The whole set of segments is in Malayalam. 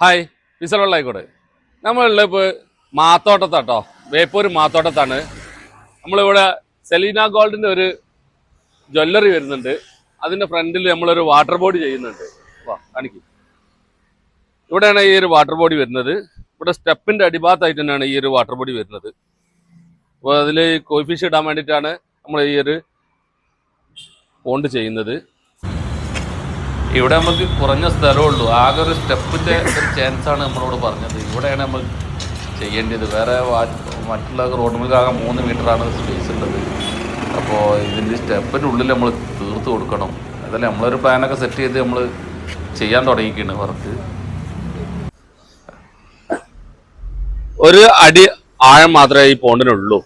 ഹായ് വിസലുള്ളായിക്കോട്ടെ. നമ്മളുള്ള ഇപ്പോൾ മാത്തോട്ടത്താട്ടോ, ബേപ്പൂർ മാത്തോട്ടത്താണ്. നമ്മളിവിടെ സെലീന ഗോൾഡിൻ്റെ ഒരു ജ്വല്ലറി വരുന്നുണ്ട്. അതിൻ്റെ ഫ്രണ്ടിൽ നമ്മളൊരു വാട്ടർ ബോഡി ചെയ്യുന്നുണ്ട്. വാ കാണിക്കും. ഇവിടെയാണ് ഈ ഒരു വാട്ടർ ബോഡി വരുന്നത്. ഇവിടെ സ്റ്റെപ്പിൻ്റെ അടിഭാഗത്തായിട്ട് തന്നെയാണ് ഈ ഒരു വാട്ടർ ബോഡി വരുന്നത്. അപ്പോൾ അതിൽ കോഫി ഇടാൻ വേണ്ടിയിട്ടാണ് നമ്മൾ ഈ ഒരു പോണ്ട് ചെയ്യുന്നത്. ഇവിടെ നമുക്ക് കുറഞ്ഞ സ്ഥലമുള്ളൂ, ആകെ ഒരു സ്റ്റെപ്പിൻ്റെ ഒരു ചാൻസാണ് നമ്മളോട് പറഞ്ഞത്. ഇവിടെയാണ് നമ്മൾ ചെയ്യേണ്ടത്. വേറെ മറ്റുള്ള റോഡുകൾക്കാകെ 3 മീറ്ററാണ് സ്പേസ് ഉള്ളത്. അപ്പോൾ ഇതിൻ്റെ സ്റ്റെപ്പിൻ്റെ ഉള്ളിൽ നമ്മൾ തീർത്ത് കൊടുക്കണം. അതല്ല നമ്മളൊരു പ്ലാനൊക്കെ സെറ്റ് ചെയ്ത് നമ്മൾ ചെയ്യാൻ തുടങ്ങിയിരിക്കുകയാണ് വർക്ക്. ഒരു അടി ആഴം മാത്രമേ ഈ പോണ്ടിനുള്ളൂ.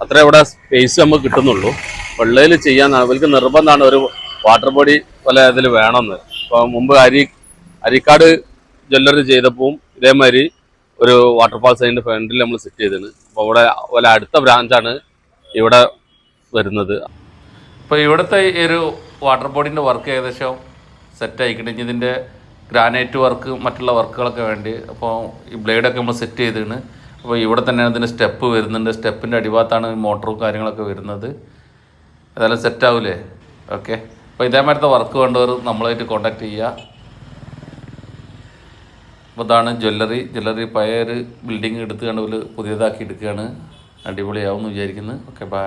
അത്ര ഇവിടെ സ്പേസ് നമുക്ക് കിട്ടുന്നുള്ളൂ. വെള്ളയിൽ ചെയ്യാൻ അവർക്ക് നിർബന്ധമാണ് ഒരു വാട്ടർ ബോഡി പോലെ അതിൽ വേണമെന്ന്. അപ്പോൾ മുമ്പ് അരിക്കാട് ജ്വല്ലറി ചെയ്തപ്പോൾ ഇതേമാതിരി ഒരു വാട്ടർ ഫാൾസ് അതിൻ്റെ ഫ്രണ്ടിൽ നമ്മൾ സെറ്റ് ചെയ്തത്. അപ്പോൾ ഇവിടെ പോലെ അടുത്ത ബ്രാഞ്ചാണ് ഇവിടെ വരുന്നത്. ഇപ്പോൾ ഇവിടുത്തെ ഈ ഒരു വാട്ടർ ബോഡീൻ്റെ വർക്ക് ഏകദേശം സെറ്റ് ആയിക്കിട്ടുണ്ടെങ്കിൽ ഇതിൻ്റെ ഗ്രാനൈറ്റ് വർക്ക് മറ്റുള്ള വർക്കുകളൊക്കെ വേണ്ടി അപ്പോൾ ഈ ബ്ലേഡൊക്കെ നമ്മൾ സെറ്റ് ചെയ്തിട്ടുണ്ട്. അപ്പോൾ ഇവിടെ തന്നെയാണ് ഇതിൻ്റെ സ്റ്റെപ്പ് വരുന്നുണ്ട്. സ്റ്റെപ്പിൻ്റെ അടിഭാഗത്താണ് മോട്ടറും കാര്യങ്ങളൊക്കെ വരുന്നത്. അതെല്ലാം സെറ്റാവില്ലേ? ഓക്കെ. അപ്പോൾ ഇതേമാതിരത്തെ വർക്ക് വേണ്ടവർ നമ്മളായിട്ട് കോൺടാക്ട് ചെയ്യുക. അപ്പോൾ ഇതാണ് ജ്വല്ലറി പഴയ ഒരു ബിൽഡിങ് എടുത്ത് കണ്ട് പുതിയതാക്കി എടുക്കുകയാണ്. അടിപൊളിയാവും എന്ന് വിചാരിക്കുന്നു. Okay, by.